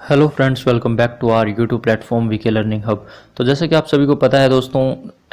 Hello friends, welcome back to our YouTube platform VK learning hub. तो जैसे कि आप सभी को पता है दोस्तों,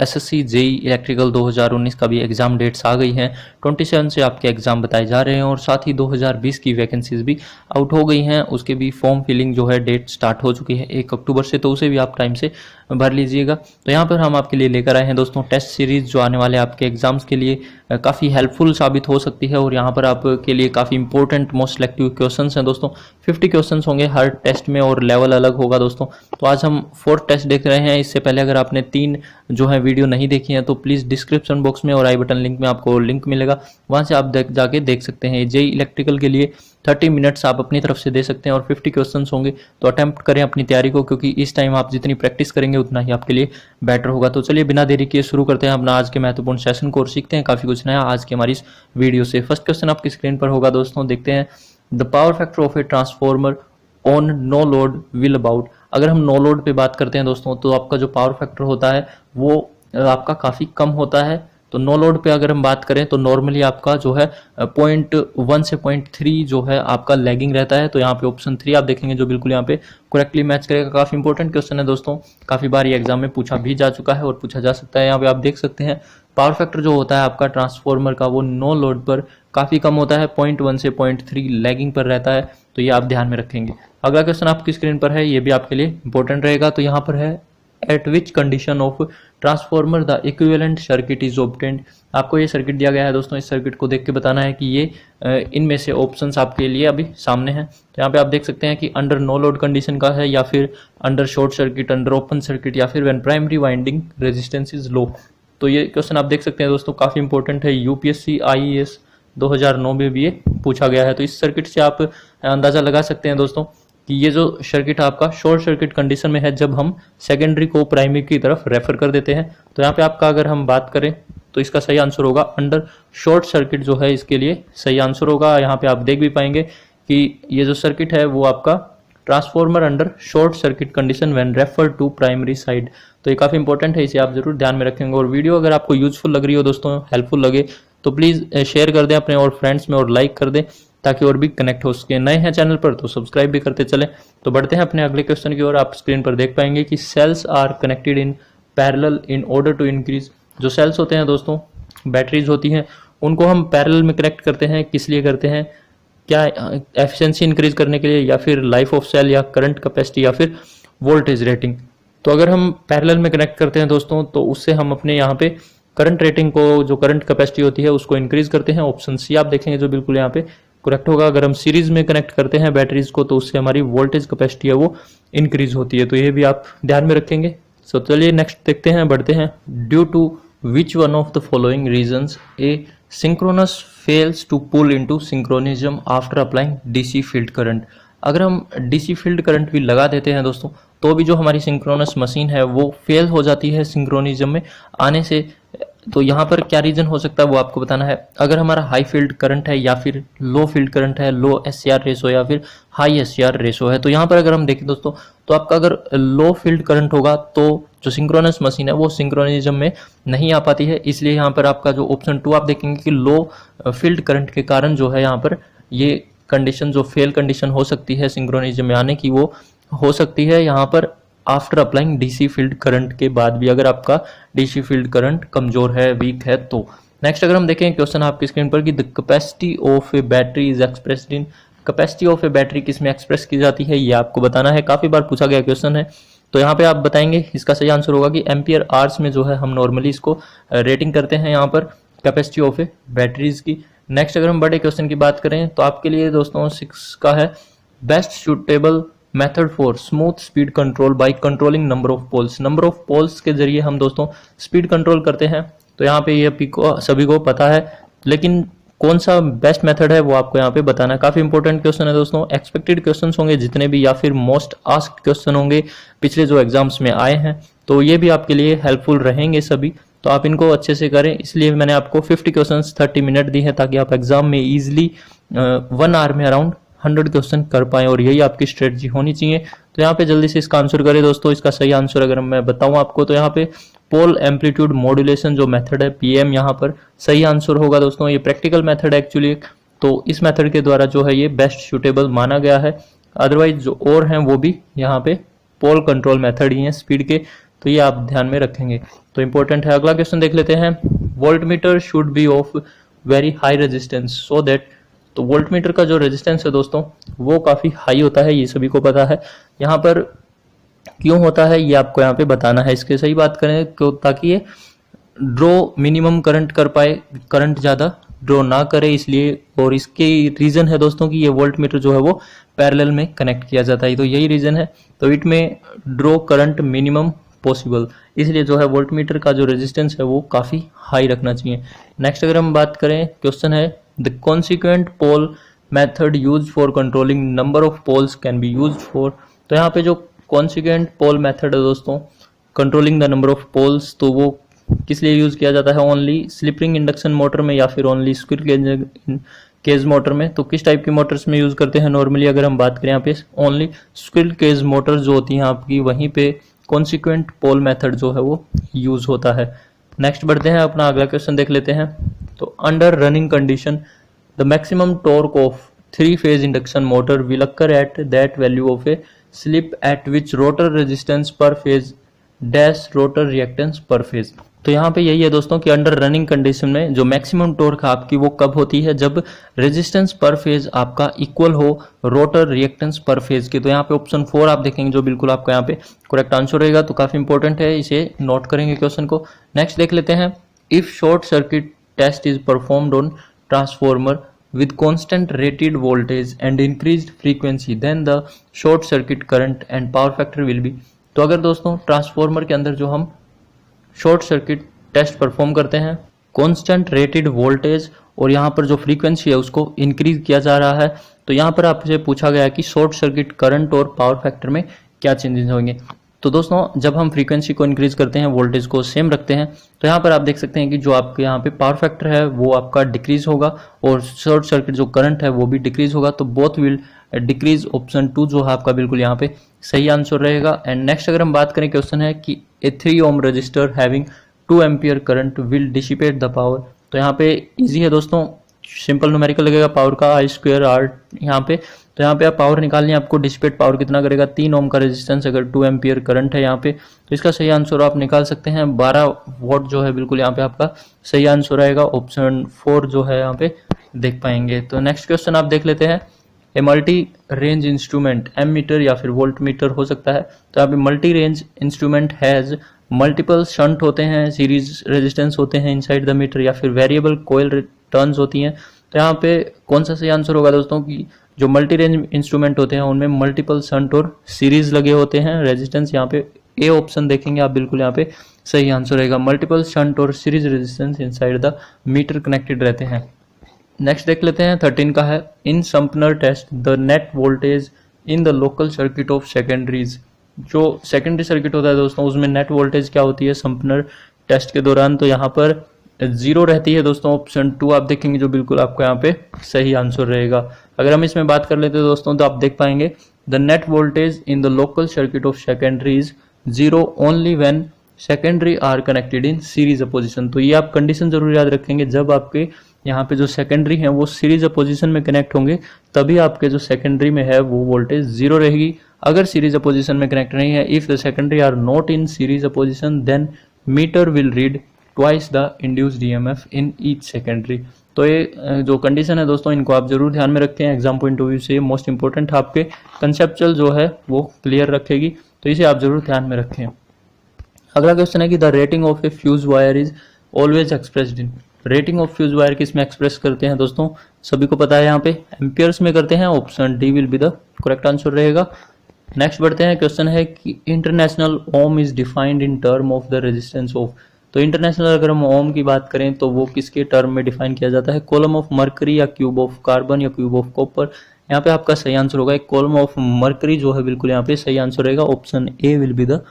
एसएससी जेई इलेक्ट्रिकल 2019 का भी एग्जाम डेट्स आ गई हैं। 27 से आपके एग्जाम बताए जा रहे हैं और साथ ही 2020 की वैकेंसीज भी आउट हो गई हैं। उसके भी फॉर्म फिलिंग जो है डेट स्टार्ट हो चुकी है 1 अक्टूबर से, तो उसे भी आप टाइम से भर लीजिएगा। तो यहाँ पर हम आपके लिए लेकर आए हैं दोस्तों टेस्ट सीरीज जो आने वाले आपके एग्जाम्स के लिए काफ़ी हेल्पफुल साबित हो सकती है। और यहाँ पर आपके लिए काफ़ी इंपॉर्टेंट मोस्ट सिलेक्टिव क्वेश्चंस हैं दोस्तों। 50 क्वेश्चंस होंगे हर टेस्ट में और लेवल अलग होगा दोस्तों। तो आज हम 4th टेस्ट देख रहे हैं। इससे पहले अगर आपने 3 जो है वीडियो नहीं देखी है तो प्लीज़ डिस्क्रिप्शन बॉक्स में और आई बटन लिंक में आपको लिंक मिलेगा, वहाँ से आप जाके देख सकते हैं। जेई इलेक्ट्रिकल के लिए 30 मिनट्स आप अपनी तरफ से दे सकते हैं और 50 क्वेश्चंस होंगे। तो अटेम्प्ट करें अपनी तैयारी को, क्योंकि इस टाइम आप जितनी प्रैक्टिस करेंगे उतना ही आपके लिए बेटर होगा। तो चलिए बिना देरी किए शुरू करते हैं अपना आज के महत्वपूर्ण सेशन को और सीखते हैं काफ़ी कुछ नया आज की हमारी इस वीडियो से। फर्स्ट क्वेश्चन आपकी स्क्रीन पर होगा दोस्तों, देखते हैं। The power factor of a transformer on no load will about. अगर हम नो लोड पे बात करते हैं दोस्तों, तो आपका जो पावर फैक्टर होता है वो आपका काफ़ी कम होता है। तो नो लोड पे अगर हम बात करें तो नॉर्मली आपका जो है 0.1 से 0.3 जो है आपका लैगिंग रहता है। तो यहाँ पे ऑप्शन 3 आप देखेंगे जो बिल्कुल यहाँ पे करेक्टली मैच करेगा। काफ़ी इंपॉर्टेंट क्वेश्चन है दोस्तों, काफ़ी बार ये एग्जाम में पूछा भी जा चुका है और पूछा जा सकता है। यहाँ पे आप देख सकते हैं पावर फैक्टर जो होता है आपका ट्रांसफॉर्मर का वो नो लोड पर काफ़ी कम होता है, 0.1 से 0.3 लैगिंग पर रहता है। तो ये आप ध्यान में रखेंगे। अगला क्वेश्चन आपकी स्क्रीन पर है, ये भी आपके लिए इंपॉर्टेंट रहेगा। तो यहाँ पर है eight which condition of transformer the equivalent circuit is obtained. आपको ये सर्किट दिया गया है दोस्तों, इस सर्किट को देख के बताना है कि ये इनमें से ऑप्शंस आपके लिए अभी सामने हैं। तो यहाँ पे आप देख सकते हैं कि अंडर नो लोड कंडीशन का है, या फिर under short circuit, under open circuit, या फिर when primary winding resistance is low. तो ये क्वेश्चन आप देख सकते हैं दोस्तों, काफ़ी इंपॉर्टेंट है। यूपीएससी आईएएस 2009 में भी ये पूछा गया है। तो इस सर्किट से आप अंदाज़ा लगा सकते हैं दोस्तों कि ये जो सर्किट आपका शॉर्ट सर्किट कंडीशन में है जब हम सेकेंडरी को प्राइमरी की तरफ रेफर कर देते हैं। तो यहाँ पे आपका अगर हम बात करें तो इसका सही आंसर होगा अंडर शॉर्ट सर्किट जो है इसके लिए सही आंसर होगा। यहाँ पे आप देख भी पाएंगे कि ये जो सर्किट है वो आपका transformer under short circuit condition when refer to primary side. तो ये काफ़ी इंपॉर्टेंट है, इसे आप जरूर ध्यान में रखेंगे। और वीडियो अगर आपको यूजफुल लग रही हो दोस्तों, हेल्पफुल लगे, तो प्लीज़ शेयर कर दें अपने और फ्रेंड्स में और लाइक कर दें ताकि और भी कनेक्ट हो सके। नए हैं चैनल पर तो सब्सक्राइब भी करते चलें। तो बढ़ते हैं अपने अगले क्वेश्चन की ओर। आप स्क्रीन पर देख पाएंगे कि cells are connected in parallel in order to increase. जो सेल्स होते हैं दोस्तों, बैटरीज होती हैं, उनको हम पैरेलल में कनेक्ट करते हैं। किस लिए करते हैं? क्या एफिशिएंसी इंक्रीज करने के लिए, या फिर लाइफ ऑफ सेल, या करंट कैपेसिटी, या फिर वोल्टेज रेटिंग। तो अगर हम पैरेलल में कनेक्ट करते हैं दोस्तों तो उससे हम अपने यहाँ पे करंट रेटिंग को, जो करंट कैपेसिटी होती है, उसको इंक्रीज करते हैं। ऑप्शन सी आप देखेंगे जो बिल्कुल यहाँ पे करेक्ट होगा। अगर हम सीरीज में कनेक्ट करते हैं बैटरीज को तो उससे हमारी वोल्टेज कैपेसिटी है वो इंक्रीज होती है। तो ये भी आप ध्यान में रखेंगे। सो चलिए नेक्स्ट देखते हैं, बढ़ते हैं। Due to which one of the following reasons a synchronous fails to pull into synchronism after applying DC field current. अगर हम डीसी फील्ड करंट भी लगा देते हैं दोस्तों तो भी जो हमारी सिंक्रोनस मशीन है वो फेल हो जाती है सिंक्रोनिज्म में आने से। तो यहाँ पर क्या रीजन हो सकता है वो आपको बताना है। अगर हमारा हाई फील्ड करंट है, या फिर लो फील्ड करंट है, लो एससीआर रेशो या फिर हाई एससीआर रेशो है। तो यहाँ पर अगर हम देखें दोस्तों तो आपका अगर लो फील्ड करंट होगा तो जो सिंक्रोनस मशीन है वो सिंक्रोनिज्म में नहीं आ पाती है। इसलिए यहाँ पर आपका जो ऑप्शन 2 आप देखेंगे कि लो फील्ड करंट के कारण जो है यहाँ पर ये कंडीशन जो फेल कंडीशन हो सकती है सिंक्रोनिज्म में आने की, वो हो सकती है यहाँ पर after applying DC field current के बाद भी, अगर आपका डीसी फील्ड करंट कमजोर है, वीक है तो। नेक्स्ट अगर हम देखें क्वेश्चन आपकी स्क्रीन पर कि the capacity of A battery is expressed in. Capacity of A battery किस में एक्सप्रेस की जाती है ये आपको बताना है। काफी बार पूछा गया क्वेश्चन है। तो यहाँ पे आप बताएंगे, इसका सही आंसर होगा कि एम्पियर आवर्स में जो है हम नॉर्मली इसको रेटिंग करते हैं यहाँ पर कैपेसिटी ऑफ ए बैटरीज की। नेक्स्ट अगर हम बड़े क्वेश्चन की बात करें तो आपके लिए दोस्तों 6 का है, best suitable method for smooth speed control by controlling number of poles. Number of poles के जरिए हम दोस्तों स्पीड कंट्रोल करते हैं। तो यहाँ पे ये सभी को पता है, लेकिन कौन सा बेस्ट मेथड है वो आपको यहाँ पे बताना है। काफी इंपॉर्टेंट क्वेश्चन है दोस्तों। एक्सपेक्टेड क्वेश्चन होंगे जितने भी, या फिर मोस्ट आस्क्ड क्वेश्चन होंगे पिछले जो एग्जाम्स में आए हैं, तो ये भी आपके लिए हेल्पफुल रहेंगे सभी। तो आप इनको अच्छे से करें, इसलिए मैंने आपको 50 क्वेश्चन 30 मिनट दी है ताकि आप एग्जाम में इजिली 1 आवर में अराउंड 100 क्वेश्चन कर पाए, और यही आपकी स्ट्रेटजी होनी चाहिए। तो यहाँ पे जल्दी से इसका आंसर करें दोस्तों। इसका सही आंसर अगर मैं बताऊं आपको तो यहाँ पे पोल एम्पलीट्यूड मॉड्यूलेशन जो मेथड है पीएम, यहाँ पर सही आंसर होगा दोस्तों। ये प्रैक्टिकल मेथड है एक्चुअली, तो इस मेथड के द्वारा जो है ये बेस्ट सूटेबल माना गया है अदरवाइज जो और हैं वो भी यहाँ पे पोल कंट्रोल मेथड ही हैं स्पीड के, तो ये आप ध्यान में रखेंगे तो इंपॉर्टेंट है। अगला क्वेश्चन देख लेते हैं, voltmeter should be of very high resistance so that, तो वोल्टमीटर का जो रेजिस्टेंस है दोस्तों वो काफ़ी हाई होता है, ये सभी को पता है। यहाँ पर क्यों होता है ये आपको यहाँ पे बताना है। इसके सही बात करें क्यों, ताकि ये ड्रॉ मिनिमम करंट कर पाए, करंट ज़्यादा ड्रॉ ना करे इसलिए, और इसके रीज़न है दोस्तों कि ये वोल्टमीटर जो है वो पैरेलल में कनेक्ट किया जाता है, तो यही रीज़न है। तो इट में ड्रॉ करंट मिनिमम पॉसिबल, इसलिए जो है वोल्टमीटर का जो रेजिस्टेंस है वो काफ़ी हाई रखना चाहिए। नेक्स्ट अगर हम बात करें, क्वेश्चन है the consequent pole method use for controlling number of poles can be use for, तो यहाँ पे जो कॉन्सिक्वेंट पोल मेथड है दोस्तों controlling the number of poles, तो वो किस लिए यूज किया जाता है, only slip ring induction motor में या फिर ओनली स्क्विरल केज मोटर में। तो किस टाइप की मोटर्स में यूज करते हैं नॉर्मली, अगर हम बात करें यहाँ पे ओनली स्क्विरल केज मोटर जो होती हैं आपकी, वहीं पे कॉन्सिक्वेंट पोल मेथड जो है वो यूज होता है। नेक्स्ट बढ़ते हैं, अपना अगला क्वेश्चन देख लेते हैं। तो under running condition the maximum torque of 3 phase induction motor will occur at that value of A slip eight which rotor resistance पर फेज डैश रोटर रिएक्टेंस पर फेज। तो यहाँ पे यही है दोस्तों कि अंडर रनिंग कंडीशन में जो मैक्सिमम टॉर्क आपकी वो कब होती है, जब रेजिस्टेंस पर फेज आपका इक्वल हो रोटर रिएक्टेंस पर फेज के। तो यहाँ पे ऑप्शन 4 आप देखेंगे जो बिल्कुल आपका यहाँ पे करेक्ट आंसर रहेगा, तो काफी इंपॉर्टेंट है, इसे नोट करेंगे क्वेश्चन को। नेक्स्ट देख लेते हैं, if short circuit test is performed on transformer with constant rated voltage and increased frequency then the short circuit current and power factor will be। तो अगर दोस्तों ट्रांसफॉर्मर के अंदर जो हम शॉर्ट सर्किट टेस्ट परफॉर्म करते हैं, कांस्टेंट रेटेड वोल्टेज और यहाँ पर जो फ्रीक्वेंसी है उसको इंक्रीज किया जा रहा है, तो यहाँ पर आपसे पूछा गया है कि शॉर्ट सर्किट करंट और पावर फैक्टर में क्या चेंजेस होंगे। तो दोस्तों जब हम फ्रीक्वेंसी को इंक्रीज करते हैं, वोल्टेज को सेम रखते हैं, तो यहाँ पर आप देख सकते हैं कि जो आपके यहाँ पे पावर फैक्टर है वो आपका डिक्रीज होगा और शॉर्ट सर्किट जो करंट है वो भी डिक्रीज होगा, तो बोथ विल डिक्रीज। ऑप्शन 2 जो है आपका बिल्कुल यहाँ पे सही आंसर रहेगा। एंड नेक्स्ट अगर हम बात करें, क्वेश्चन है कि a 3 ohm resistor having 2 ampere current will dissipate the power. तो यहाँ पे इजी है दोस्तों, सिंपल न्यूमेरिकल लगेगा, पावर का आई स्क्वायर आर यहाँ पे, तो यहाँ पे आप पावर निकालनी है आपको, डिसिपेट पावर कितना करेगा, 3 ओम का रेजिस्टेंस अगर 2 एम्पियर करंट है यहाँ पे, तो इसका सही आंसर आप निकाल सकते हैं 12 वॉट जो है बिल्कुल यहाँ पे आपका सही आंसर आएगा। ऑप्शन 4 जो है यहाँ पे देख पाएंगे। तो नेक्स्ट क्वेश्चन आप देख लेते हैं, a multi range instrument ammeter या फिर वोल्ट मीटर हो सकता है, तो यहाँ पे multi range instrument has multiple shunt होते हैं, सीरीज रेजिस्टेंस होते हैं इनसाइड द मीटर, या फिर वेरिएबल कोयल टर्न्स होती हैं। तो यहाँ पे कौन सा सही आंसर होगा दोस्तों कि जो मल्टी रेंज इंस्ट्रूमेंट होते हैं उनमें मल्टीपल शंट और सीरीज लगे होते हैं रेजिस्टेंस, यहाँ पे ए ऑप्शन देखेंगे आप बिल्कुल यहाँ पे सही आंसर रहेगा, मल्टीपल शंट और series resistance inside the meter connected रहते हैं। नेक्स्ट देख लेते हैं 13 का है, in Sumpner test the net voltage in the local circuit of secondaries. जो सेकेंडरी सर्किट होता है दोस्तों उसमें नेट वोल्टेज क्या होती है संपनर टेस्ट के दौरान, तो यहाँ पर 0 रहती है दोस्तों। ऑप्शन 2 आप देखेंगे जो बिल्कुल आपको यहाँ पे सही आंसर रहेगा। अगर हम इसमें बात कर लेते हैं दोस्तों, तो आप देख पाएंगे the net voltage in the local circuit of secondaries 0 only when secondary are connected in series opposition. तो ये आप कंडीशन जरूर याद रखेंगे, जब आपके यहाँ पे जो सेकेंडरी है वो सीरीज अपोजिशन में कनेक्ट होंगे तभी आपके जो सेकेंडरी में है वो वोल्टेज 0 रहेगी। अगर सीरीज अपोजिशन में कनेक्ट नहीं है, if the secondary are not in series opposition then meter will read twice the induced EMF in each secondary. तो ये जो कंडीशन है दोस्तों इनको आप जरूर ध्यान में रखें, एग्जाम पॉइंट ऑफ व्यू से मोस्ट इंपॉर्टेंट आपके कंसेप्चुअल जो है वो क्लियर रखेगी, तो इसे आप जरूर ध्यान में रखें। अगला क्वेश्चन है कि the rating of A fuse wire is always expressed in. Rating of fuse wire किस में एक्सप्रेस करते हैं दोस्तों, सभी को पता है यहाँ पे एम्पियर्स में करते हैं। Option D will be the correct answer रहेगा। नेक्स्ट बढ़ते हैं, क्वेश्चन है कि international ohm is defined in term of the resistance of. तो इंटरनेशनल अगर हम ओम की बात करें तो वो किसके टर्म में डिफाइन किया जाता है, कॉलम ऑफ मर्करी या क्यूब ऑफ कार्बन या क्यूब ऑफ कॉपर। यहाँ पे आपका सही आंसर होगा एक कॉलम ऑफ मर्करी जो है बिल्कुल यहाँ पे सही आंसर रहेगा। Option A will be the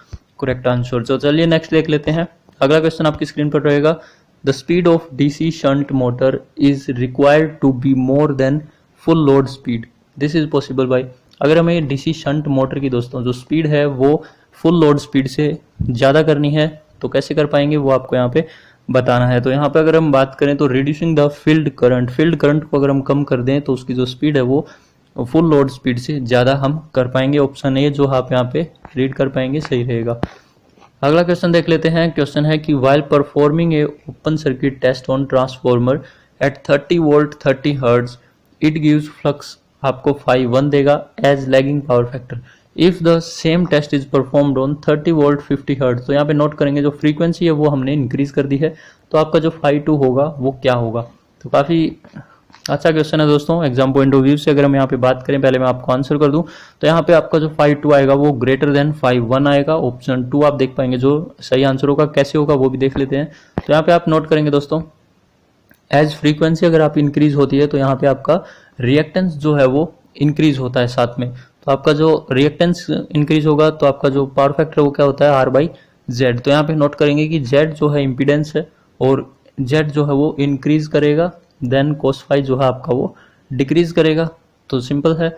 correct answer. तो चलिए नेक्स्ट देख लेते हैं। अगला क्वेश्चन आपकी स्क्रीन पर रहेगा, the speed of DC shunt motor is required to be more than full load speed, this is possible by. अगर हमें डीसी शंट मोटर की दोस्तों जो स्पीड है वो फुल लोड स्पीड से ज़्यादा करनी है तो कैसे कर पाएंगे वो आपको यहाँ पे बताना है। तो यहाँ पे अगर हम बात करें तो रिड्यूसिंग द फील्ड करंट को अगर हम कम कर दें तो उसकी जो स्पीड है वो फुल लोड स्पीड से ज़्यादा हम कर पाएंगे। ऑप्शन ए जो आप यहाँ पे रीड कर पाएंगे सही रहेगा। अगला क्वेश्चन देख लेते हैं। क्वेश्चन है कि while performing a open circuit test on transformer at 30 volt 30 hertz it gives flux आपको 5 देगा as lagging power factor if the same test is performed on 30 volt 50 hertz. तो यहाँ पे नोट करेंगे जो फ्रीक्वेंसी है वो हमने इंक्रीज कर दी है, तो आपका जो 5 होगा वो क्या होगा। तो काफ़ी अच्छा क्वेश्चन है दोस्तों। एग्जाम पॉइंट ऑफ व्यू से अगर हम यहाँ पे बात करें, पहले मैं आपको आंसर कर दूं, तो यहाँ पे आपका जो 5 आएगा वो ग्रेटर देन 5 आएगा। ऑप्शन 2 आप देख पाएंगे जो सही आंसर होगा। कैसे होगा वो भी देख लेते हैं। तो यहाँ पे आप नोट करेंगे दोस्तों, एज फ्रीक्वेंसी अगर आप इंक्रीज होती है तो यहाँ पे आपका रिएक्टेंस जो है वो इंक्रीज होता है साथ में। तो आपका जो रिएक्टेंस इंक्रीज होगा तो आपका जो पावर फैक्टर वो क्या होता है R/Z। तो यहाँ पे नोट करेंगे कि Z जो है इम्पीडेंस है और Z जो है वो इंक्रीज करेगा, देन cos फाई जो है आपका वो डिक्रीज करेगा। तो सिंपल है।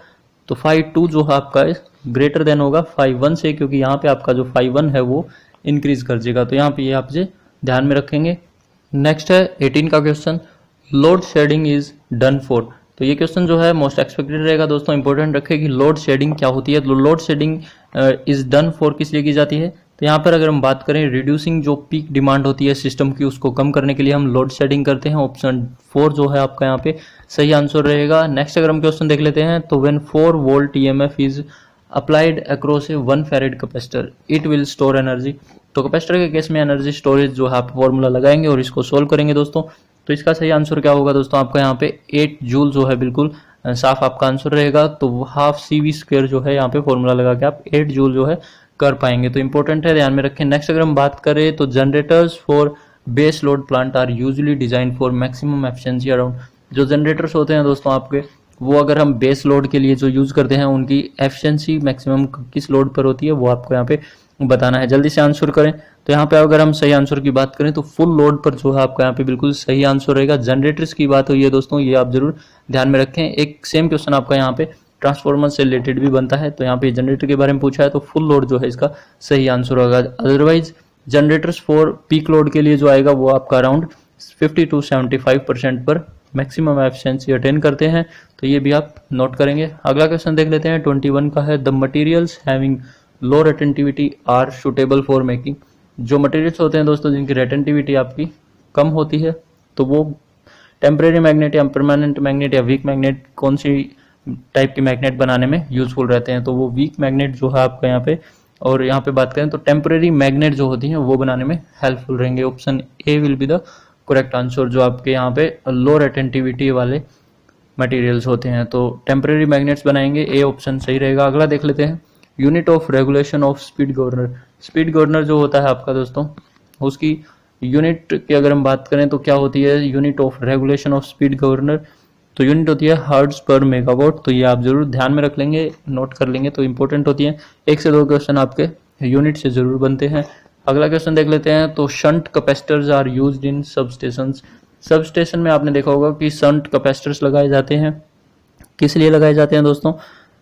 तो 5 जो है आपका ग्रेटर देन होगा 5 से, क्योंकि यहाँ पे आपका जो 5 है वो इंक्रीज कर देगा। तो यहाँ पे ये आप ध्यान में रखेंगे। नेक्स्ट है 18 का question, load shedding is done for. तो ये क्वेश्चन जो है मोस्ट एक्सपेक्टेड रहेगा दोस्तों। इंपॉर्टेंट रखे कि लोड शेडिंग क्या होती है। तो load shedding is done for किस लिए की जाती है। तो यहाँ पर अगर हम बात करें रिड्यूसिंग जो पीक डिमांड होती है सिस्टम की उसको कम करने के लिए हम लोड शेडिंग करते हैं। ऑप्शन 4 जो है आपका यहाँ पे सही आंसर रहेगा। नेक्स्ट अगर हम क्वेश्चन देख लेते हैं, तो when 4 volt EMF is applied across A 1 farad capacitor it will store energy. तो कैपेसिटर के केस में एनर्जी स्टोरेज जो है आप फॉर्मूला लगाएंगे और इसको सोल्व करेंगे दोस्तों। तो इसका सही आंसर क्या होगा दोस्तों, आपका यहाँ पे 8 जूल जो है बिल्कुल साफ आपका आंसर रहेगा। तो हाफ CV² जो है यहाँ पे फॉर्मूला लगा के आप 8 जूल जो है कर पाएंगे। तो इंपॉर्टेंट है, ध्यान में रखें। नेक्स्ट अगर हम बात करें तो generators for base load plant are usually design for maximum efficiency around. जो जनरेटर्स होते हैं दोस्तों आपके, वो अगर हम बेस लोड के लिए जो यूज करते हैं उनकी एफिशिएंसी मैक्सिमम किस लोड पर होती है वो आपको यहाँ पे बताना है। जल्दी से आंसर करें। तो यहाँ पे अगर हम सही आंसर की बात करें तो फुल लोड पर जो है आपका यहाँ पे बिल्कुल सही आंसर रहेगा। जनरेटर्स की बात हुई है दोस्तों, ये आप जरूर ध्यान में रखें। एक सेम क्वेश्चन आपका यहाँ पे ट्रांसफॉर्मर से रिलेटेड भी बनता है, तो यहाँ पे जनरेटर के बारे में पूछा है तो फुल लोड जो है इसका सही आंसर होगा। Otherwise generators for peak load के लिए जो आएगा वो आपका अराउंड 50 to 75% पर मैक्सिमम एफिशिएंसी अटेन करते हैं। तो ये भी आप नोट करेंगे। अगला क्वेश्चन देख लेते हैं 21 का है, the materials having low retentivity are suitable for making. जो मटेरियल्स होते हैं दोस्तों जिनकी रेटेंटिविटी आपकी कम होती है तो वो टेम्परेरी मैग्नेट या परमानेंट मैग्नेट या वीक मैग्नेट कौन सी टाइप के मैग्नेट बनाने में यूजफुल रहते हैं। तो वो वीक मैग्नेट जो है आपका यहाँ पे, और यहाँ पे बात करें तो टेम्परेरी मैग्नेट जो होती हैं वो बनाने में हेल्पफुल रहेंगे। Option A will be the correct answer. जो आपके यहाँ पे लो रेटेंटिविटी वाले मटेरियल्स होते हैं तो टेम्परेरी मैग्नेट्स बनाएंगे, ए ऑप्शन सही रहेगा। अगला देख लेते हैं, unit of regulation of speed governor. Speed governor जो होता है आपका दोस्तों, उसकी यूनिट की अगर हम बात करें तो क्या होती है, unit of regulation of speed governor. तो यूनिट होती है हर्ट्ज पर मेगावाट। तो ये आप जरूर ध्यान में रख लेंगे, नोट कर लेंगे, तो इंपॉर्टेंट होती है। 1 से 2 क्वेश्चन आपके यूनिट से जरूर बनते हैं। अगला क्वेश्चन देख लेते हैं, तो shunt capacitors are used in substations. Substation में आपने देखा होगा कि शंट कैपेसिटर्स लगाए जाते हैं। किस लिए लगाए जाते हैं दोस्तों,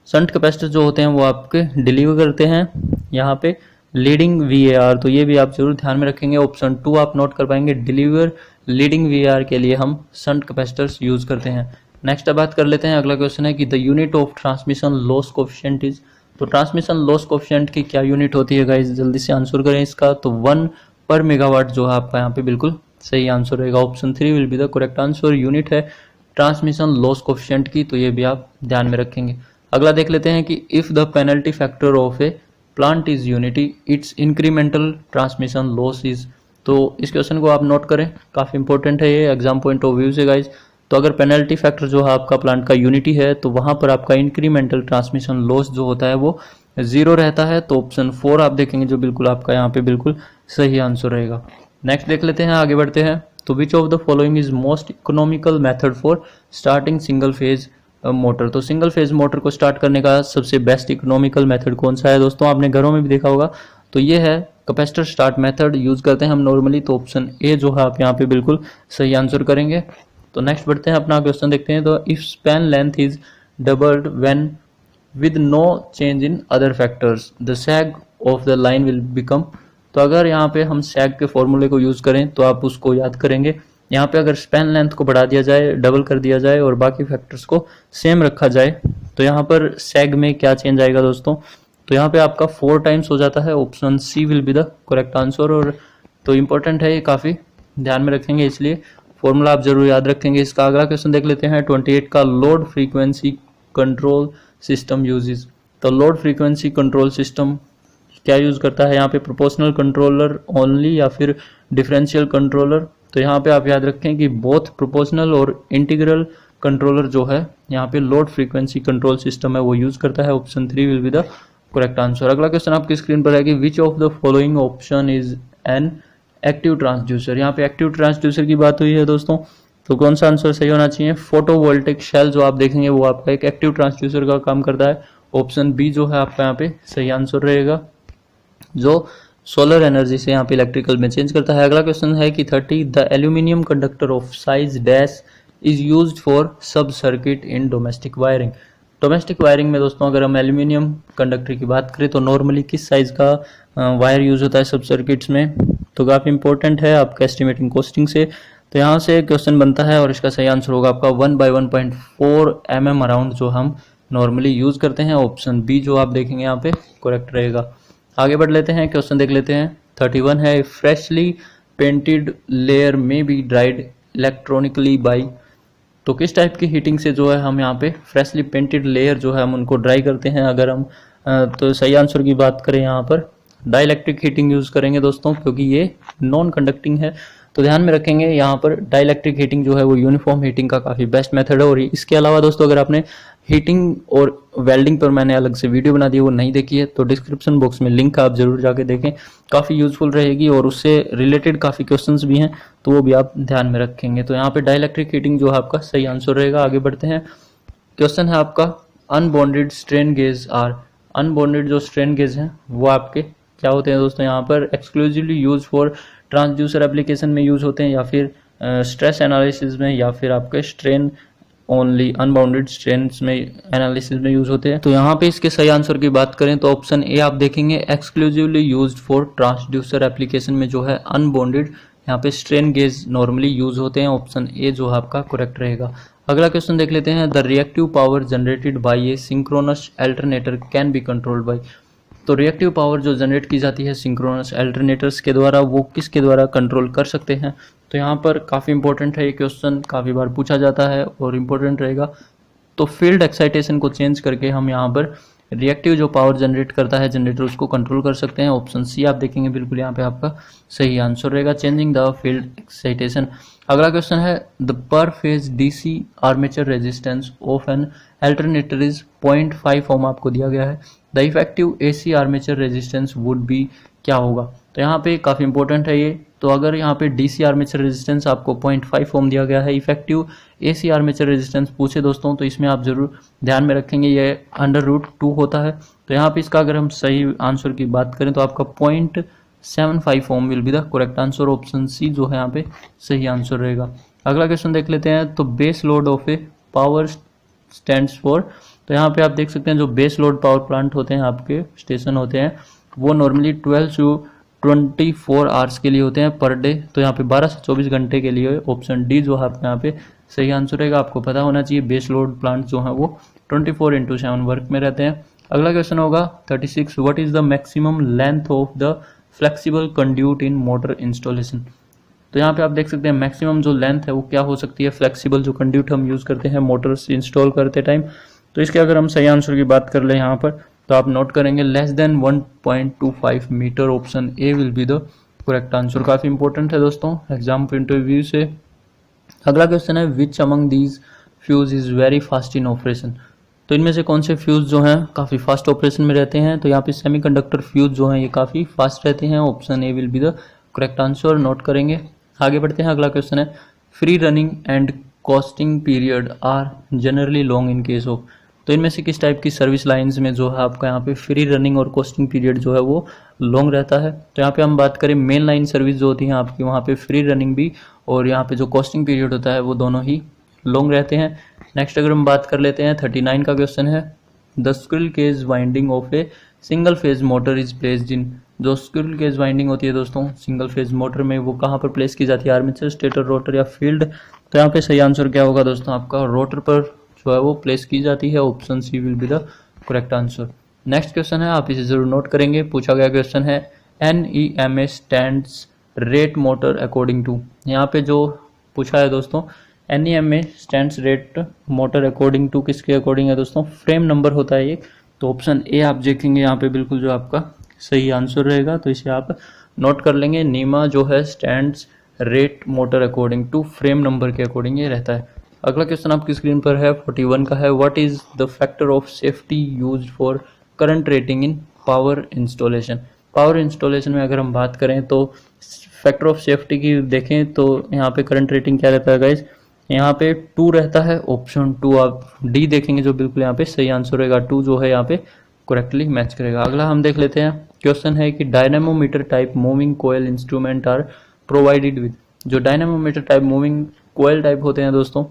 शंट कैपेसिटर जो होते हैं वो आपके डिलीवर करते हैं यहाँ पे लीडिंग VAR। तो ये भी आप जरूर ध्यान में रखेंगे। ऑप्शन 2 आप नोट कर पाएंगे, डिलीवर लीडिंग VAR के लिए हम शंट कैपेसिटर्स यूज करते हैं। नेक्स्ट अब बात कर लेते हैं, अगला क्वेश्चन है कि the unit of transmission loss coefficient is. तो ट्रांसमिशन लॉस कोफिशिएंट की क्या यूनिट होती है गाइस, जल्दी से आंसर करें इसका। तो 1 पर मेगावाट जो है आपका यहाँ पे बिल्कुल सही आंसर रहेगा। Option 3 will be the correct answer. Unit है ट्रांसमिशन लॉस कोफिशिएंट की, तो ये भी आप ध्यान में रखेंगे। अगला देख लेते हैं कि if the penalty factor of A plant is unity it's incremental transmission loss is. तो इस क्वेश्चन को आप नोट करें, काफी इंपॉर्टेंट है ये एग्जाम पॉइंट ऑफ व्यू से गाइज। तो अगर पेनल्टी फैक्टर जो है आपका प्लांट का यूनिटी है तो वहां पर आपका इंक्रीमेंटल ट्रांसमिशन लॉस जो होता है वो 0 रहता है। तो ऑप्शन 4 आप देखेंगे जो बिल्कुल आपका यहाँ पे बिल्कुल सही आंसर रहेगा। नेक्स्ट देख लेते हैं, आगे बढ़ते हैं। तो which of the following is most economical method for starting single phase motor. तो सिंगल फेज मोटर को स्टार्ट करने का सबसे बेस्ट इकोनॉमिकल मेथड कौन सा है दोस्तों, आपने घरों में भी देखा होगा। तो ये है कैपेसिटर स्टार्ट मेथड यूज करते हैं हम नॉर्मली। तो ऑप्शन ए जो है आप यहाँ पे बिल्कुल सही आंसर करेंगे। तो नेक्स्ट बढ़ते हैं, अपना क्वेश्चन देखते हैं। तो if span length is doubled when with no change in other factors the sag of the line will become. तो अगर यहाँ पे हम सैग के फॉर्मूले को यूज करें तो आप उसको याद करेंगे। यहाँ पे अगर स्पैन लेंथ को बढ़ा दिया जाए, डबल कर दिया जाए और बाकी फैक्टर्स को सेम रखा जाए तो यहाँ पर सेग में क्या चेंज आएगा दोस्तों, तो यहाँ पे आपका 4 टाइम्स हो जाता है, option C will be the correct answer. और तो इम्पोर्टेंट है, ये काफ़ी ध्यान में रखेंगे, इसलिए फॉर्मूला आप जरूर याद रखेंगे इसका। अगला क्वेश्चन देख लेते हैं 28 का, load frequency control system uses. तो लोड फ्रीक्वेंसी कंट्रोल सिस्टम क्या यूज़ करता है यहाँ पे, प्रोपोर्शनल कंट्रोलर ओनली या फिर डिफरेंशियल कंट्रोलर। तो यहाँ पे आप याद रखें कि बोथ प्रोपोर्शनल और इंटीग्रल कंट्रोलर जो है यहाँ पे लोड फ्रीक्वेंसी कंट्रोल सिस्टम है वो यूज़ करता है, option 3 will be the correct answer. अगला क्वेश्चन आपकी स्क्रीन पर है कि which of the following option is an active transducer. यहाँ पे एक्टिव ट्रांसड्यूसर की बात हुई है दोस्तों, तो कौन सा आंसर सही होना चाहिए, फोटोवोल्टिक शेल जो आप देखेंगे वो आपका एक एक्टिव ट्रांसड्यूसर का काम करता है, ऑप्शन बी जो है आपका यहाँ पे सही आंसर रहेगा, जो सोलर एनर्जी से यहाँ पे इलेक्ट्रिकल में चेंज करता है। अगला क्वेश्चन है कि 30 the aluminium conductor of size dash is used for sub circuit in domestic wiring. Domestic wiring में दोस्तों अगर हम एल्यूमिनियम कंडक्टर की बात करें तो नॉर्मली किस साइज का वायर यूज होता है सब सर्किट्स में, तो काफ़ी इंपॉर्टेंट है आपका एस्टिमेटिंग कॉस्टिंग से। तो यहाँ से क्वेश्चन बनता है और इसका सही आंसर होगा आपका 1/1.4 mm अराउंड जो हम नॉर्मली यूज करते हैं, ऑप्शन बी जो आप देखेंगे यहाँ पे करेक्ट रहेगा। आगे बढ़ लेते हैं, क्वेश्चन देख लेते हैं 31 है, फ्रेशली पेंटेड लेयर में बी ड्राइड इलेक्ट्रॉनिकली बाई। तो किस टाइप की हीटिंग से जो है हम यहाँ पे फ्रेशली पेंटेड लेयर जो है हम उनको ड्राई करते हैं। अगर हम तो सही आंसर की बात करें यहाँ पर डाइलेक्ट्रिक हीटिंग यूज करेंगे दोस्तों, क्योंकि ये नॉन कंडक्टिंग है। तो ध्यान में रखेंगे यहाँ पर डाइलेक्ट्रिक हीटिंग जो है वो यूनिफॉर्म हीटिंग का काफ़ी बेस्ट मेथड है। और इसके अलावा दोस्तों अगर आपने हीटिंग और वेल्डिंग पर मैंने अलग से वीडियो बना दी है वो नहीं देखी है तो डिस्क्रिप्शन बॉक्स में लिंक आप जरूर जाके देखें, काफ़ी यूजफुल रहेगी और उससे रिलेटेड काफ़ी क्वेश्चंस भी हैं तो वो भी आप ध्यान में रखेंगे। तो यहाँ पे डाइलेक्ट्रिक हीटिंग जो है आपका सही आंसर रहेगा। आगे बढ़ते हैं, क्वेश्चन है आपका unbonded strain gauge are. Unbonded जो स्ट्रेन गेज हैं वो आपके क्या होते हैं दोस्तों, यहाँ पर exclusively use for transducer application में यूज होते हैं या फिर स्ट्रेस एनालिसिस में या फिर आपके स्ट्रेन ओनली अनबाउंडेड स्ट्रेन्स में एनालिसिस में यूज होते हैं। तो यहाँ पे इसके सही आंसर की बात करें तो ऑप्शन ए आप देखेंगे exclusively used for transducer application में जो है अनबॉन्डेड यहाँ पे स्ट्रेन गेज नॉर्मली यूज होते हैं, ऑप्शन ए जो है आपका करेक्ट रहेगा। अगला क्वेश्चन देख लेते हैं, the reactive power generated by a synchronous alternator can be controlled by. तो रिएक्टिव पावर जो जनरेट की जाती है सिंक्रोनस अल्टरनेटर्स के द्वारा वो किसके द्वारा कंट्रोल कर सकते हैं। तो यहाँ पर काफ़ी इंपॉर्टेंट है ये क्वेश्चन, काफ़ी बार पूछा जाता है और इम्पोर्टेंट रहेगा। तो फील्ड एक्साइटेशन को चेंज करके हम यहाँ पर रिएक्टिव जो पावर जनरेट करता है जनरेटर उसको कंट्रोल कर सकते हैं, ऑप्शन सी आप देखेंगे बिल्कुल यहाँ पे आपका सही आंसर रहेगा, चेंजिंग द फील्ड एक्साइटेशन। अगला क्वेश्चन है, द पर phase DC armature resistance of an alternator is 0.5 ओम आपको दिया गया है, the effective AC armature resistance would be क्या होगा। तो यहाँ पे काफ़ी इंपॉर्टेंट है ये, तो अगर यहाँ पे डीसी आर्मेचर रेजिस्टेंस आपको 0.5 ओम दिया गया है, इफेक्टिव एसी आर्मेचर रेजिस्टेंस पूछे दोस्तों तो इसमें आप जरूर ध्यान में रखेंगे ये √2 होता है। तो यहाँ पे इसका अगर हम सही आंसर की बात करें तो आपका 0.75 ohm will be the correct answer, option C जो है यहाँ पे सही आंसर रहेगा। अगला क्वेश्चन देख लेते हैं, तो base load of A power stands for. तो यहाँ पे आप देख सकते हैं जो बेस लोड पावर प्लांट होते हैं आपके स्टेशन होते हैं वो नॉर्मली 12 से 24 आवर्स के लिए होते हैं पर डे। तो यहाँ पे 12 से 24 घंटे के लिए, ऑप्शन डी जो है आपके यहाँ पे सही आंसर रहेगा। आपको पता होना चाहिए बेस लोड प्लांट जो है वो 24/7 वर्क में रहते हैं। अगला क्वेश्चन होगा 36, what is the maximum length of the flexible conduit in motor installation. तो यहाँ पे आप देख सकते हैं मैक्सिमम जो लेंथ है वो क्या हो सकती है फ्लेक्सिबल जो कंड्यूट हम यूज़ करते हैं मोटर्स इंस्टॉल करते टाइम। तो इसके अगर हम सही आंसर की बात कर लें यहाँ पर तो आप नोट करेंगे less than 1.25 meter, option A will be the correct answer. काफ़ी इंपॉर्टेंट है दोस्तों एग्जाम पॉइंट ऑफ व्यू से। अगला क्वेश्चन है, which among these fuse is very fast in operation. तो इनमें से कौन से फ्यूज जो हैं काफ़ी फास्ट ऑपरेशन में रहते हैं। तो यहाँ पे सेमीकंडक्टर फ्यूज जो हैं ये काफ़ी फास्ट रहते हैं, option A will be the correct answer, note करेंगे। आगे बढ़ते हैं, अगला क्वेश्चन है, free running and coasting period are generally long in case of. तो इनमें से किस टाइप की सर्विस लाइंस में जो है आपका यहाँ पे फ्री रनिंग और कॉस्टिंग पीरियड जो है वो लॉन्ग रहता है। तो यहाँ पे हम बात करें मेन लाइन सर्विस जो होती है आपकी वहाँ पे फ्री रनिंग भी और यहाँ पे जो कॉस्टिंग पीरियड होता है वो दोनों ही लॉन्ग रहते हैं। नेक्स्ट अगर हम बात कर लेते हैं 39 का क्वेश्चन है, the squirrel cage winding of a single phase motor is placed in. जो स्क्विरल केज वाइंडिंग होती है दोस्तों सिंगल फेज मोटर में वो कहाँ पर प्लेस की जाती है, आर्मेचर, स्टेटर, रोटर या फील्ड। तो यहाँ पे सही आंसर क्या होगा दोस्तों आपका रोटर पर जो है वो प्लेस की जाती है। Option C will be the correct answer. Next question है, आप इसे जरूर नोट करेंगे। पूछा गया क्वेश्चन है NEMA stands rate motor according to. यहाँ पे जो पूछा है दोस्तों, NEMA stands rate motor according to किसके अकॉर्डिंग है दोस्तों? फ्रेम नंबर होता है ये। तो ऑप्शन ए आप देखेंगे यहाँ पे बिल्कुल जो आपका सही आंसर रहेगा, तो इसे आप नोट कर लेंगे। नीमा जो है stands rate motor according to frame number के अकॉर्डिंग ये रहता है। अगला क्वेश्चन आपकी स्क्रीन पर है 41 का है, what is the factor of safety used for current rating in power installation. Power installation में अगर हम बात करें तो फैक्टर ऑफ सेफ्टी की देखें तो यहाँ पे करंट रेटिंग क्या रहता है गाइज? यहाँ पे 2 रहता है। ऑप्शन 2 आप डी देखेंगे जो बिल्कुल यहाँ पे सही आंसर रहेगा। 2 जो है यहाँ पे करेक्टली मैच करेगा। अगला हम देख लेते हैं, क्वेश्चन है कि dynamometer type moving coil instrument are provided with. जो dynamometer type moving coil type होते हैं दोस्तों,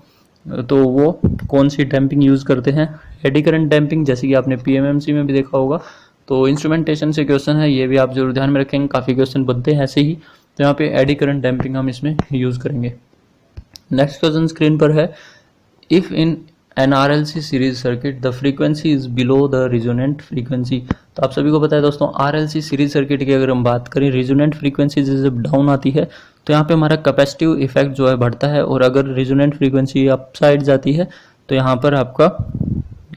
तो वो कौन सी डैम्पिंग यूज करते हैं? एडी करंट डैम्पिंग, जैसे कि आपने PMMC में भी देखा होगा। तो इंस्ट्रूमेंटेशन से क्वेश्चन है, ये भी आप जरूर ध्यान में रखेंगे, काफ़ी क्वेश्चन बनते हैं ऐसे ही। तो यहाँ पे एडी करंट डैम्पिंग हम इसमें यूज करेंगे। नेक्स्ट क्वेश्चन स्क्रीन पर है, if in an RLC series circuit the frequency is below the resonant frequency. तो आप सभी को पता है दोस्तों, RLC सीरीज सर्किट की अगर हम बात करें, रिजोनेंट फ्रीक्वेंसी जब डाउन आती है तो यहाँ पे हमारा कैपेसिटिव इफेक्ट जो है बढ़ता है, और अगर रिजोनेंट फ्रीक्वेंसी अप साइड जाती है तो यहाँ पर आपका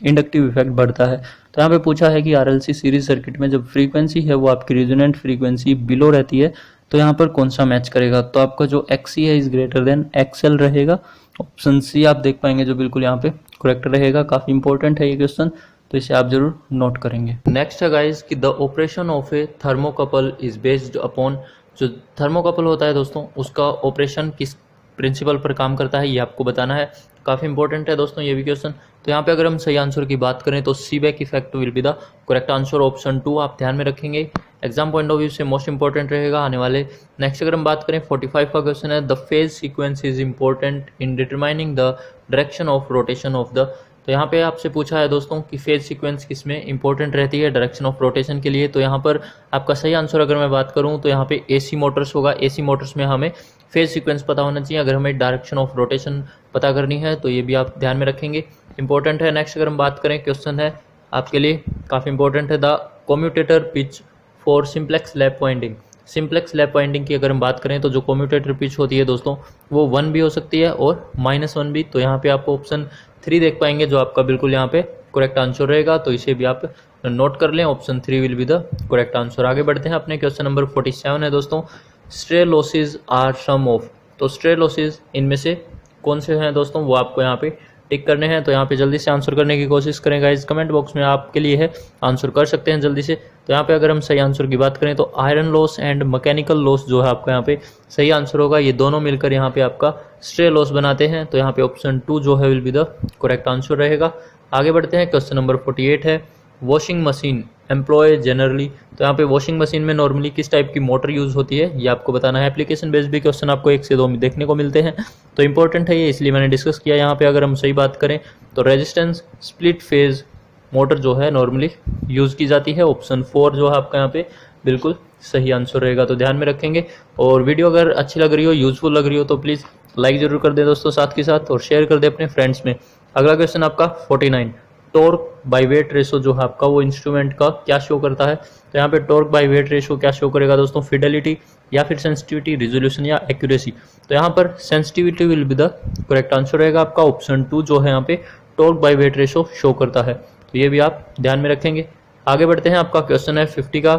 इंडक्टिव इफेक्ट बढ़ता है। तो यहाँ पे पूछा है कि RLC सीरीज सर्किट में जब फ्रीक्वेंसी है वो आपकी रिजोनेंट फ्रीक्वेंसी बिलो रहती है तो यहाँ पर कौन सा मैच करेगा? तो आपका जो XC है इज ग्रेटर देन XL रहेगा। ऑप्शन सी आप देख पाएंगे जो बिल्कुल यहाँ पे करेक्ट रहेगा। काफी इंपॉर्टेंट है ये क्वेश्चन, तो इसे आप जरूर नोट करेंगे। नेक्स्ट है गाइस कि the operation of A thermocouple is based upon. जो थर्मोकपल होता है दोस्तों, उसका ऑपरेशन किस प्रिंसिपल पर काम करता है ये आपको बताना है। काफ़ी इंपॉर्टेंट है दोस्तों ये भी क्वेश्चन। तो यहाँ पे अगर हम सही आंसर की बात करें तो सीबैक effect will be the correct answer. Option 2 आप ध्यान में रखेंगे, एग्जाम पॉइंट ऑफ व्यू से मोस्ट इंपॉर्टेंट रहेगा आने वाले। नेक्स्ट अगर हम बात करें 45 का क्वेश्चन है, the phase sequence is important in determining the direction of rotation of the. तो यहाँ पे आपसे पूछा है दोस्तों कि फेज सीक्वेंस किसमें इंपॉर्टेंट रहती है डायरेक्शन ऑफ रोटेशन के लिए। तो यहाँ पर आपका सही आंसर अगर मैं बात करूँ तो यहाँ पे AC मोटर्स होगा। AC मोटर्स में हमें फेज सीक्वेंस पता होना चाहिए अगर हमें डायरेक्शन ऑफ रोटेशन पता करनी है, तो ये भी आप ध्यान में रखेंगे, इंपॉर्टेंट है। नेक्स्ट अगर हम बात करें, क्वेश्चन है आपके लिए काफ़ी इंपॉर्टेंट है, the commutator pitch for simplex lap winding. Simplex lap winding की अगर हम बात करें तो जो कम्यूटेटर पिच होती है दोस्तों वो 1 भी हो सकती है और -1 भी। तो यहाँ पे आपको ऑप्शन 3 देख पाएंगे जो आपका बिल्कुल यहाँ पे करेक्ट आंसर रहेगा, तो इसे भी आप नोट कर लें। Option 3 will be the correct answer. आगे बढ़ते हैं, अपने क्वेश्चन नंबर 47 है दोस्तों, stray losses are sum of. तो स्ट्रे लॉसेज इनमें से कौन से हैं दोस्तों, वो आपको यहाँ पे टिक करने हैं। तो यहाँ पे जल्दी से आंसर करने की कोशिश करें गाइज, कमेंट बॉक्स में आपके लिए है, आंसर कर सकते हैं जल्दी से। तो यहाँ पे अगर हम सही आंसर की बात करें तो iron loss and mechanical loss जो है आपका यहाँ पे सही आंसर होगा। ये दोनों मिलकर यहाँ पे आपका स्ट्रे लॉस बनाते हैं। तो यहाँ पे ऑप्शन 2 जो है will be the correct answer रहेगा। आगे बढ़ते हैं, क्वेश्चन नंबर 48 है, वॉशिंग मशीन एम्प्लॉय जनरली। तो यहाँ पे वॉशिंग मशीन में नॉर्मली किस टाइप की मोटर यूज होती है ये आपको बताना है। एप्लीकेशन बेस्ड भी क्वेश्चन आपको 1 से 2 में देखने को मिलते हैं, तो इंपॉर्टेंट है ये, इसलिए मैंने डिस्कस किया। यहाँ पे अगर हम सही बात करें तो रेजिस्टेंस स्प्लिट फेज मोटर जो है नॉर्मली यूज की जाती है। ऑप्शन 4 जो है आपका यहाँ पे बिल्कुल सही आंसर रहेगा, तो ध्यान में रखेंगे। और वीडियो अगर अच्छी लग रही हो, यूजफुल लग रही हो, तो प्लीज़ लाइक जरूर कर दे दोस्तों साथ के साथ, और शेयर कर दे अपने फ्रेंड्स में। अगला क्वेश्चन आपका 49, टॉर्क बाई वेट रेशो जो है आपका वो इंस्ट्रूमेंट का क्या शो करता है। तो यहाँ पे टॉर्क बाई वेट रेशो क्या शो करेगा दोस्तों, फिडेलिटी या फिर सेंसिटिविटी, रिजोल्यूशन या एक्यूरेसी। तो यहाँ पर sensitivity will be the correct answer रहेगा आपका। ऑप्शन 2 जो है यहाँ पे torque by wait ratio show करता है, तो ये भी आप ध्यान में रखेंगे। आगे बढ़ते हैं, आपका क्वेश्चन है 50 का,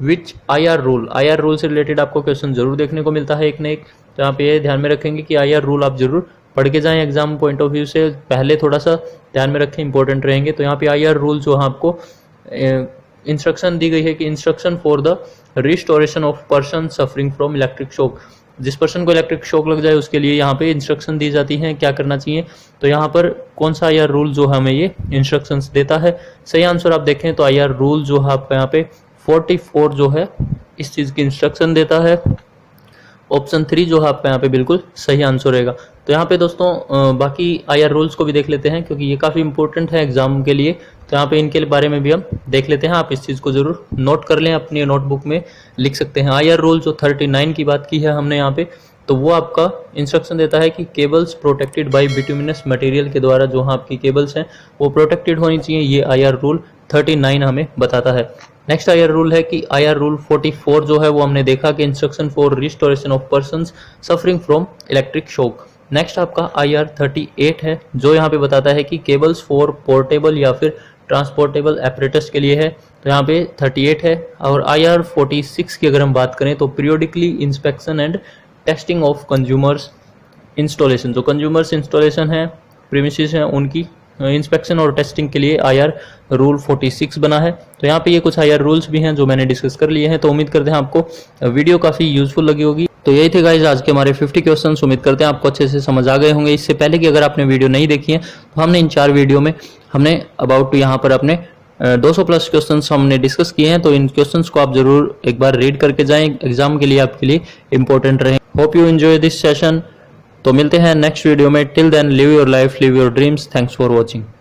विच IR रूल। IR रूल से रिलेटेड आपको क्वेश्चन जरूर देखने को मिलता है एक न एक, तो यहाँ पे ये ध्यान में रखेंगे कि IR रूल आप जरूर पढ़ के जाएं एग्जाम पॉइंट ऑफ व्यू से, पहले थोड़ा सा ध्यान में रखें, इंपॉर्टेंट रहेंगे। तो यहाँ पे IR रूल जो है आपको इंस्ट्रक्शन दी गई है कि instruction for the restoration of person suffering from electric shock. जिस पर्सन को इलेक्ट्रिक शॉक लग जाए उसके लिए यहाँ पे इंस्ट्रक्शन दी जाती है क्या करना चाहिए। तो यहाँ पर कौन सा IR रूल जो हमें ये इंस्ट्रक्शंस देता है, सही आंसर आप देखें तो IR रूल जो है आपका यहाँ पे 44 जो है इस चीज़ की इंस्ट्रक्शन देता है। ऑप्शन 3 जो है आपका यहाँ पे बिल्कुल सही आंसर रहेगा। तो यहाँ पे दोस्तों बाकी IR रूल्स को भी देख लेते हैं क्योंकि ये काफ़ी इंपॉर्टेंट है एग्जाम के लिए। तो यहाँ पे इनके बारे में भी हम देख लेते हैं, आप इस चीज़ को जरूर नोट कर लें, अपनी नोटबुक में लिख सकते हैं। IR रूल जो 39 की बात की है हमने यहाँ पे, तो वो आपका इंस्ट्रक्शन देता है कि cables protected by bituminous material के द्वारा जो आपकी केबल्स हैं वो प्रोटेक्टेड होनी चाहिए। ये IR रूल 39 हमें बताता है। नेक्स्ट IR रूल है कि IR रूल 44 जो है वो हमने देखा कि instruction for restoration of persons suffering from electric shock. Next आपका IR 38 है जो यहाँ पे बताता है कि केबल्स फॉर पोर्टेबल या फिर ट्रांसपोर्टेबल एपरेटस के लिए है, तो यहाँ पे 38 है। और IR 46 की अगर हम बात करें तो periodically inspection and testing of consumers installation, जो कंज्यूमर्स इंस्टॉलेशन है प्रीमिसेस हैं उनकी इंस्पेक्शन और टेस्टिंग के लिए IR रूल 46 बना है। तो यहाँ पे ये कुछ IR रूल्स भी हैं जो मैंने डिस्कस कर लिए हैं। तो उम्मीद करते हैं आपको वीडियो काफ़ी यूजफुल लगी होगी। तो यही थे गाइज आज के हमारे 50 क्वेश्चंस। उम्मीद करते हैं आपको अच्छे से समझ आ गए होंगे। इससे पहले कि अगर आपने वीडियो नहीं देखी है तो हमने इन 4 वीडियो में हमने अबाउट यहाँ पर अपने 200 प्लस क्वेश्चंस हमने डिस्कस किए हैं। तो इन क्वेश्चंस को आप जरूर एक बार रीड करके जाएं, एग्जाम के लिए आपके लिए इंपॉर्टेंट रहे। Hope you enjoy this session. तो मिलते हैं नेक्स्ट वीडियो में। Till then live your life, live your dreams. Thanks for watching.